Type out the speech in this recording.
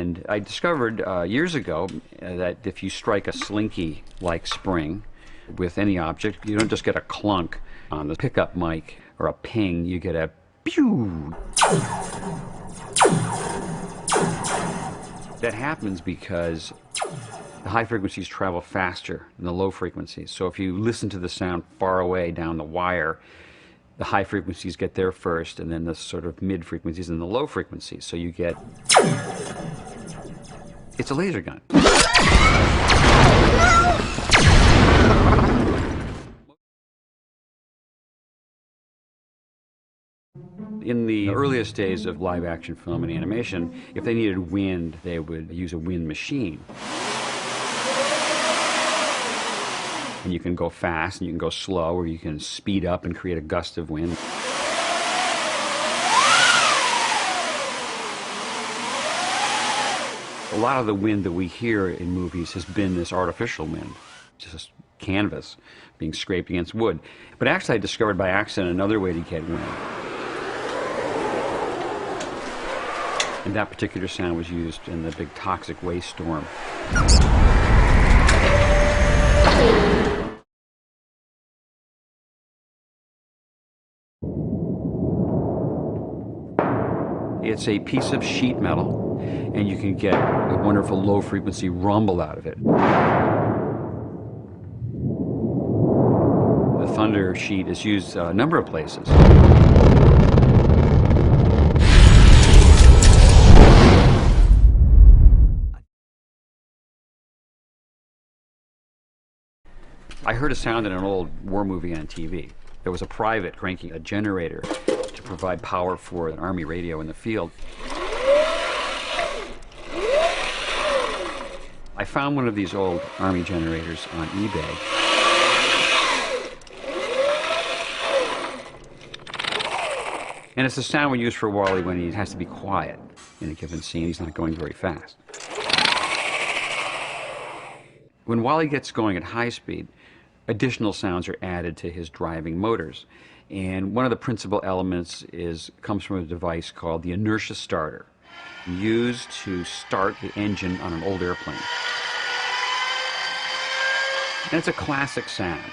And I discovered years ago that if you strike a slinky-like spring with any object, you don't just get a clunk on the pickup mic or a ping, you get a pew. That happens because the high frequencies travel faster than the low frequencies. So if you listen to the sound far away down the wire, the high frequencies get there first, and then the sort of mid frequencies and the low frequencies. So you get... It's a laser gun. In the earliest days of live-action film and animation, if they needed wind, they would use a wind machine. And you can go fast, and you can go slow, or you can speed up and create a gust of wind. A lot of the wind that we hear in movies has been this artificial wind, just canvas being scraped against wood. But actually I discovered by accident another way to get wind. And that particular sound was used in the big toxic waste storm. It's a piece of sheet metal, and you can get a wonderful low-frequency rumble out of it. The thunder sheet is used a number of places. I heard a sound in an old war movie on TV. There was a private cranking a generator to provide power for an army radio in the field. I found one of these old army generators on eBay. And it's the sound we use for Wally when he has to be quiet in a given scene. He's not going very fast. When Wally gets going at high speed, additional sounds are added to his driving motors. And one of the principal elements comes from a device called the inertia starter, used to start the engine on an old airplane. And it's a classic sound.